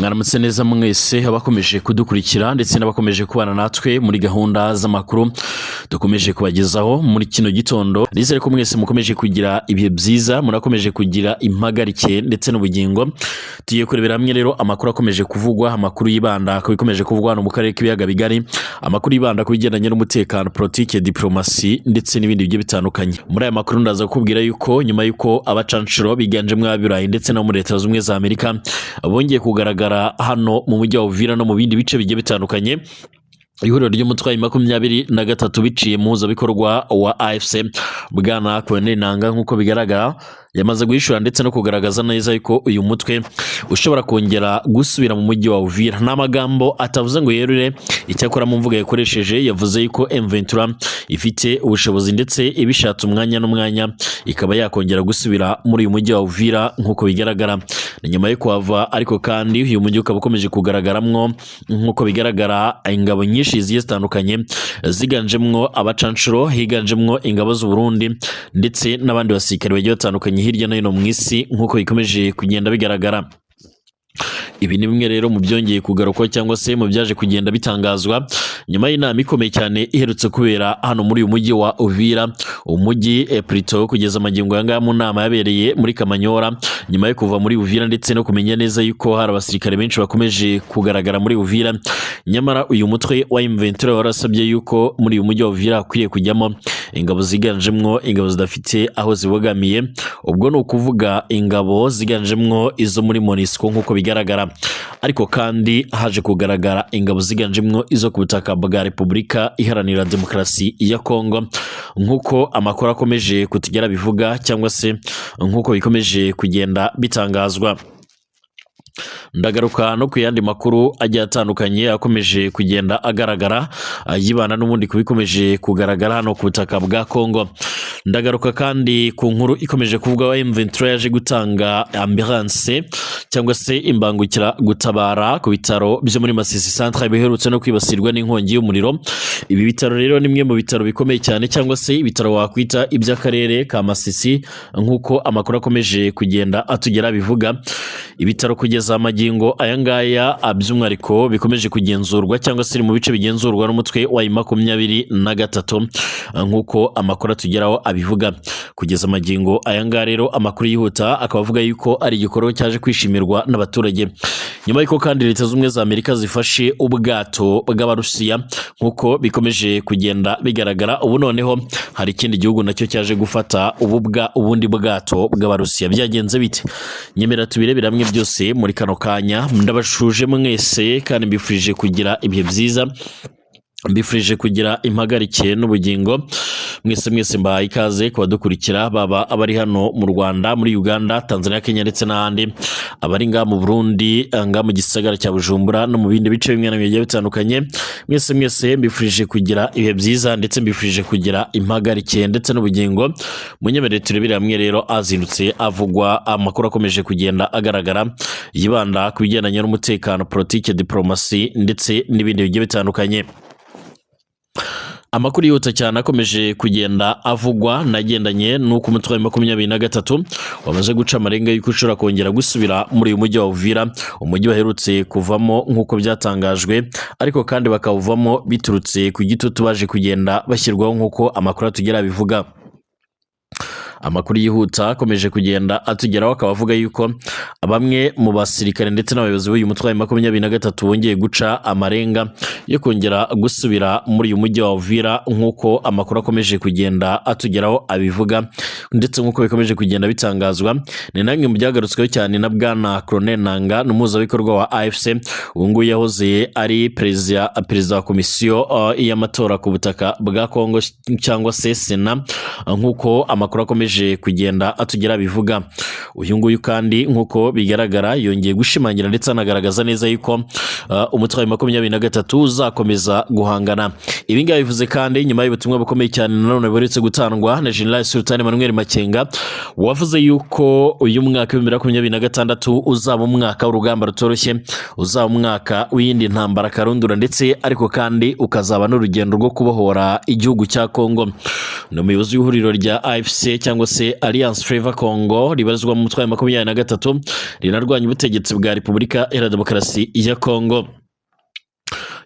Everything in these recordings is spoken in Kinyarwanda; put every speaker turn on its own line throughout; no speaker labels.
mwaramutse neza mwese abakomeje kudukurikira ndetse n'abakomeje kubana natwe muri gahunda z'amakuru dukomeje kubagezaho muri kino gitondo. Nizere ko mwese mukomeje kugira ibihe byiza, murakomeje kugira impagarike ndetse n'ubugingo. Tugiye kurebera hamwe rero amakuru akomeje kuvugwa, amakuru yibanda ku bikomeje kuvugwa hano mu karere k'ibiyaga bigari, amakuru yibanda ku bigendanye n'umutekano, politike, diplomasi ndetse n'ibindi bigiye bitandukanye. Muri aya makuru ndaza kukubwira yuko nyuma yuko abacanshuro biganjemo ab'Iburayi ndetse no muri Leta Zunze Ubumwe za Amerika bongeye kugaragara hano mu mujyi wa Uvira no mu bindi bice bigiye bitandukanye, ihuriro ry'umutwe wa 23 biciye mu huzabikorwa wa AFC Bwana Colonel Nanga nk'uko bigaragara yamaze guhishura ndetse no kugaragaza neza yuko uyu mutwe ushobora kongera gusubira mu mujyi wa Uvira. N'amagambo atavuze ngo yerure, icyakora mu mvuga yakoresheje yavuze yuko M23 ifite ubushobozi ndetse ibishatse umwanya n'umwanya ikaba yakongera gusubira muri uyu mujyi wa Uvira nk'uko bigaragara. Nyuma yo kuhava ariko kandi uyu mujyi ukaba ukomeje kugaragaramwo nk'uko bigaragara ingabo nyinshi zigiye zitandukanye ziganjemwo abacanshuro, higanjemwo ingabo z'u Burundi ndetse n'abandi basirikare bagiye batandukanye hirya no hino mu isi nk'uko bikomeje kugenda bigaragara. Ibi ni bimwe rero mu byongeye kugarukwa cyangwa se mu byaje kugenda bitangazwa nyuma y'inama ikomeye cyane iherutse kubera hano muri uyu mujyi wa Uvira, umujyi Prito kugeza amagingo yanga mu nama yabereye muri Kamanyora nyuma yo kuva muri Uvira ndetse no kumenya neza yuko hari abasirikare benshi bakomeje kugaragara muri Uvira. Nyamara uyu mutwe wa M23 warasabye yuko muri uyu mujyi wa Uvira akwiriye kujyamo ingabo ziganjemwo ingabo zidafite aho zibogamiye, ubwo no kuvuga ingabo ziganjemwo izo muri MONUSCO nk'uko bigaragara, ariko kandi haje kugaragara ingabo ziganjemwo izo ku butaka bwa Repubulika Iharanira Demokarasi ya Kongo nk'uko amakuru akomeje kutugera bivuga cyangwa se nk'uko bikomeje kugenda bitangazwa. Ndagaruka no ku yandi makuru agiye atandukanye akomeje kugenda agaragara yibana n'ubundi kubikomeje kugaragara hano ku butaka bwa Kongo. Ndagaruka kandi ku nkuru ikomeje kuvuga wa M23 yaje gutanga ambulance cyangwa se imbangukira gutabara ku bitaro byo muri Masisi Centre biherutse no kwibasirwa n'inkongi y'umuriro. Ibi bitaro rero ni mwe mu bitaro bikomeye cyane cyangwa se ibitaro wakwita iby'akarere ka Masisi nk'uko amakuru akomeje kugenda atugera bivuga. Ibitaro kugeza amagingo ayangaya by'umwihariko bikomeje kugenzurwa cyangwa se mu bice bigenzurwa n'umutwe wa 23 nk'uko amakuru atugeraho abivuga. Kugeza amagingo ayangaya rero amakuru yihuta akaba avuga yuko ari igikorwa cyaje kwishimirwa n'abaturage nyuma yuko kandi Leta Zunze Ubumwe za Amerika zifashe ubwato bw'Abarusiya nk'uko bikomeje kugenda bigaragara. Ubu noneho hari ikindi gihugu nacyo cyaje gufata ubundi bwato bw'Abarusiya. Byagenze bite? Nyemera tubirebera hamwe byose muri kano kanya. Ndabashuje mwese kandi mbifurije kugira ibihe byiza, mbifurije kugira impagarike n'ubugingo. Mwese mbahaye ikaze kubadukurikira, baba abari hano mu Rwanda, muri Uganda, Tanzania, Kenya ndetse n'ahandi, abari ngaha mu Burundi, ngaha mu gisagara cya Bujumbura no mu bindi bice bimwe na bimwe bitandukanye. Mwese mbifurije kugira ibihe byiza ndetse mbifurije kugira impagarike ndetse n'ubugingo. Munyemerere turebere hamwe rero azindutse avugwa amakuru akomeje kugenda agaragara yibanda ku bigendanye n'umutekano, politike, diplomasi ndetse n'ibindi bigiye bitandukanye. Amakuru yihuta cyane akomeje kugenda avugwa nagendanye nuko umutwe wa 23 wamaze guca amarenga yuko ushobora kongera gusubira muri uyu mujyi wa Uvira, umujyi baherutse kuvamo nk'uko byatangajwe, ariko kandi bakavamo biturutse ku gitutu baje kugenda bashyirwaho nk'uko amakuru atugera bivuga. Amakuru yihuta akomeje kugenda atugeraho akaba avuga yuko bamwe mu basirikare ndetse n'abayobozi b'uyu mutwe wa 23 bongeye guca amarenga yo kongera gusubira muri uyu mujyi wa Uvira nk'uko amakuru akomeje kugenda atugeraho abivuga ndetse nk'uko bikomeje kugenda bitangazwa. Ni namwe mu byagarutsweho cyane na Bwana Colonel Nanga n'umuhuzabikorwa wa AFC, ubu nguyu yahoze ari perezida wa komisiyo y'amatora ku butaka bwa Kongo cyangwa se Sena nk'uko amakuru akomeje kugenda atugera bivuga. Uyu nguyu kandi nk'uko bigaragara yongeye gushimangira ndetse anagaragaza neza yuko umutwe wa 23 uzakomeza guhangana. Ibi ngibi bivuze kandi nyuma y'ubutumwa bukomeye cyane nanone buretse gutangwa na General Sultan Emmanuel Makenga wavuze yuko uyu mwaka wa 2026 uzaba umwaka w'urugamba rutoroshye, uzaba umwaka w'indi ntambara karundura ndetse ariko kandi ukazaba n'urugendo rwo kubohora igihugu cya Kongo. Ni umuyobozi w'ihuriro rya AFC cyangwa cyangwa se Alliance Fleuve Congo ribarizwa mu mutwe wa 23 rinarwanya ubutegetsi bwa Repubulika Iharanira Demokarasi ya Congo.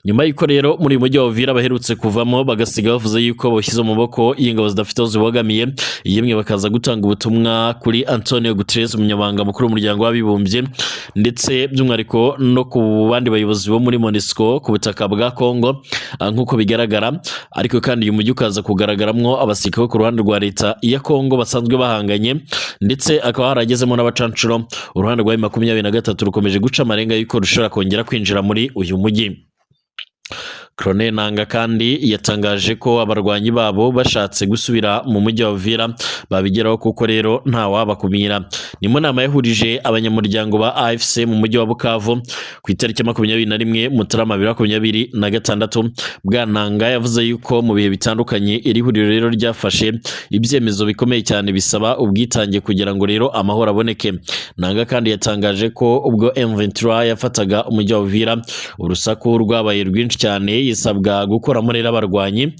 Nyuma y'uko rero muri mujyi wa Uvira baherutse kuvamo bagasiga bavuze yuko bashyize mu maboko y'ingabo zidafite aho zibogamiye, yemwe bakaza gutanga ubutumwa kuri Antonio Guterres, umunyamabanga mukuru w'umuryango w'abibumbye, ndetse by'umwihariko no ku bandi bayobozi bo muri MONUSCO ku butaka bwa Congo nk'uko bigaragara. Ariko kandi uyu mujyi ukaza kugaragaramo abasirikare ku ruhande rwa leta ya Congo basanzwe bahanganye, ndetse akaba haragezemo n'abacancuro. Uruhande rwa M23 rukomeje guca amarenga yuko rushobora kongera kwinjira muri uyu mujyi. Colonel Nanga kandi yatangaje ko abarwanyi babo bashatse gusubira mu mujyi wa Uvira babigeraho, kuko rero nta wabakumira. Ni mu nama yahurije abanyamuryango ba AFC mu mujyi wa Bukavu ku itariki 21 Mutarama 2026. Bwananga yavuze yuko mu bihe bitandukanye iri huriro rero ryafashe ibyemezo bikomeye cyane bisaba ubwitange kugira ngo rero amahoro aboneke. Nanga kandi yatangaje ko ubwo M23 yafataga umujyi wa Uvira urusaku rwabaye rwinshi cyane, yisabwa gukora muri abarwanyi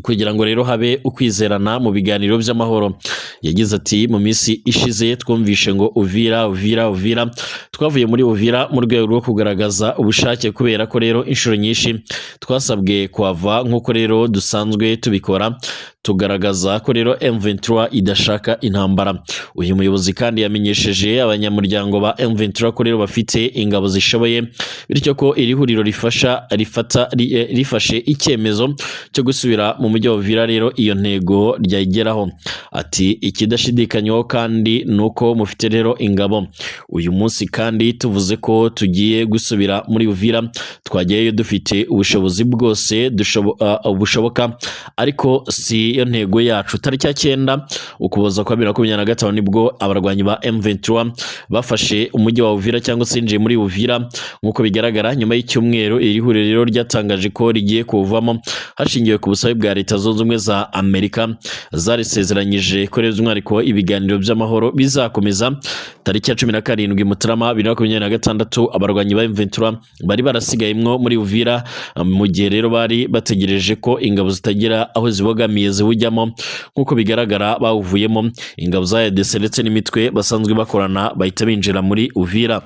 kugira ngo rero habe ukwizerana mu biganiro by'amahoro. Yagize ati mu minsi ishize twumvishe ngo Uvira twavuye muri Uvira mu rwego rwo kugaragaza ubushake, kubera ko rero inshuro nyinshi twasabwe kuhava nk'uko rero dusanzwe tubikora, tugaragaza ko rero M23 idashaka intambara. Uyu muyobozi kandi yamenyesheje abanyamuryango ba M23 ko rero bafite ingabo zishoboye, bityo ko iri huriro rifashe icyemezo cyo gusubira mu mujyi wa Uvira rero iyo ntego ryageraho. Ati ikidashidikanywaho kandi nuko mufite rero ingabo. Uyu munsi kandi tuvuze ko tugiye gusubira muri Uvira, twagiyeyo dufite ubushobozi bwose bushoboka, ariko si iyo ntego yacu. Tariki ya 9 Ukuboza kwa 2025 nibwo abarwanyi ba M23 bafashe umujyi wa Uvira cyangwa se injiye muri Uvira nk'uko bigaragara. Nyuma y'icyumweru iri huriro ryatangaje ko rigiye kuvamo hashingiwe ku busabe bwa Leta Zunze Ubumwe za Amerika zarisezeranyije ko rero umwariko ibiganiro by'amahoro bizakomeza. Tariki ya 17 Mutarama 2026 abarwanyi ba M23 bari barasigayemwo muri Uvira mu gihe rero bari bategereje ko ingabo zitagira aho zibogamiye ziwujyamo. Nk'uko bigaragara bawuvuyemo, ingabo za EDC ndetse n'imitwe basanzwe bakorana bahita binjira muri Uvira.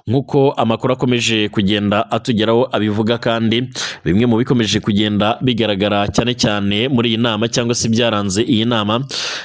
Nk'uko amakuru akomeje kugenda atugeraho abivuga, kandi bimwe mu bikomeje kugenda bigaragara cyane cyane muri iyi nama cyangwa se byaranze iyi nama,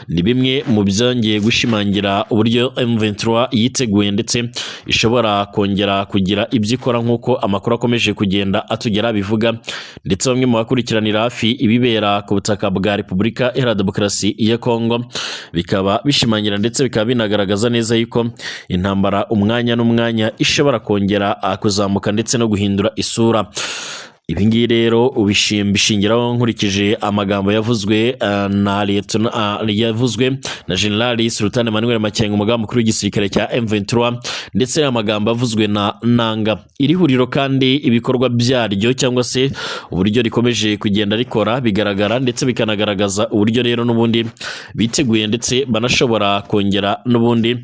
ni bimwe mu byongeye gushimangira uburyo M23 yiteguye ndetse ishobora kongera kugira ibyo ikora, nk'uko amakuru akomeje kugenda atugera bivuga. Ndetse bamwe mu bakurikiranira hafi ibibera ku butaka bwa Repubulika Iharanira Demokarasi ya Congo bikaba bishimangira ndetse bikaba binagaragaza neza yuko intambara umwanya n'umwanya ishobora kongera kuzamuka ndetse no guhindura isura. Ibingiyi rero ubishingiraho nkurikije amagambo yavuzwe na General Sultan Emmanuel Makenga, umugaba mukuru w'igisirikare cya M23, ndetse n'amagambo avuzwe na Nanga. Iri huriro kandi ibikorwa byaryo cyangwa se uburyo rikomeje kugenda rikora bigaragara ndetse bikanagaragaza uburyo rero n'ubundi biteguye ndetse banashobora kongera n'ubundi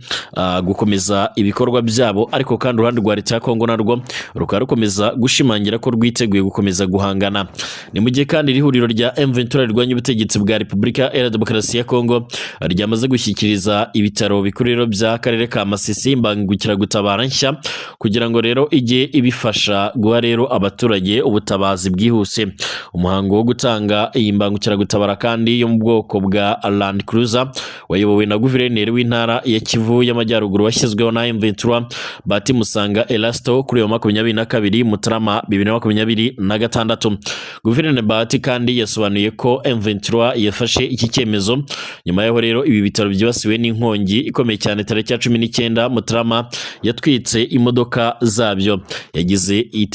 gukomeza ibikorwa byabo. Ariko kandi uruhande rwa Leta ya Congo narwo rukaba rukomeza gushimangira ko rwiteguye gukomeza guhangana. Ni mu gihe kandi iri huriro rya M23 rirwanya ubutegetsi bwa Repubulika Iharanira Demokarasi ya Congo ryamaze gushyikiriza ibitaro bikuru rero by'akarere ka Masisi imbangukiragutabara nshya kugira ngo rero ijye ibifasha guha rero abaturage ubutabazi bwihuse. Umuhango wo gutanga iyi mbangukiragutabara kandi yo mu bwoko bwa Land Cruiser wayobowe na guverineri w'intara ya Kivu y'Amajyaruguru washyizweho na M23 Bati Musanga Elasto kuri 22 Mutarama 2026. Guverineri Bati kandi yasobanuye ko M23 yafashe iki cyemezo nyuma yaho rero ibi bitaro byibasiwe n'inkongi ikomeye cyane tariki ya 19 Mutarama yatwitse imodoka zabyo.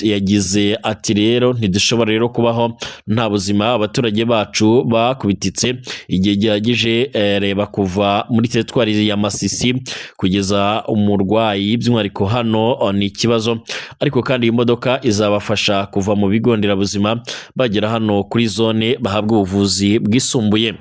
Yagize ati rero ntidushobora rero kubaho nta buzima, abaturage bacu bakubititse igihe gihagije, reba kuva muri teritwari ya Masisi kugeza umurwayi by'umwihariko hano ni ikibazo. Ariko kandi iyi modoka izabafasha kuva mu bigo nderabuzima bagera hano kuri zone bahabwa ubuvuzi bwisumbuye.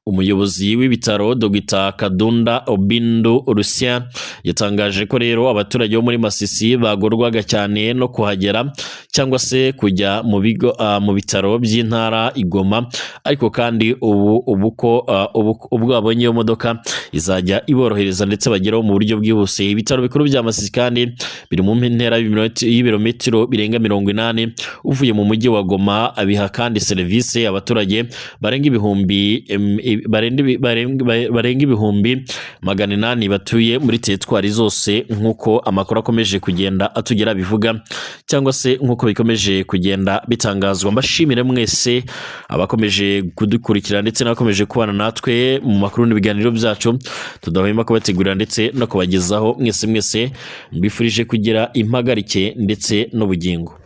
umuyobozi w'ibitaro Dr Kadunda Obindu Lucien yatangaje ko rero abaturage bo muri Masisi bagorwaga cyane no kuhagera cyangwa se kujya mu bigo mu bitaro by'intara Igoma, ariko kandi ubwo babonye iyo modoka izajya iborohereza ndetse bageraho mu buryo bwihuse. Ibitaro bikuru bya Masisi kandi biri mu ntera y'ibirometero birenga 80 uvuye mu mujyi wa Goma, abiha kandi serivisi abaturage barenga ibihumbi 800 batuye muri teritwari zose, nk'uko amakuru akomeje kugenda atugera bivuga cyangwa se nk'uko bikomeje kugenda bitangazwa. Mbashimire mwese abakomeje kudukurikira ndetse n'abakomeje kubana natwe mu makuru n'ibiganiro byacu tudahwema kubategurira ndetse no kubagezaho. Mwese mbifurije kugira impagarike ndetse n'ubugingo.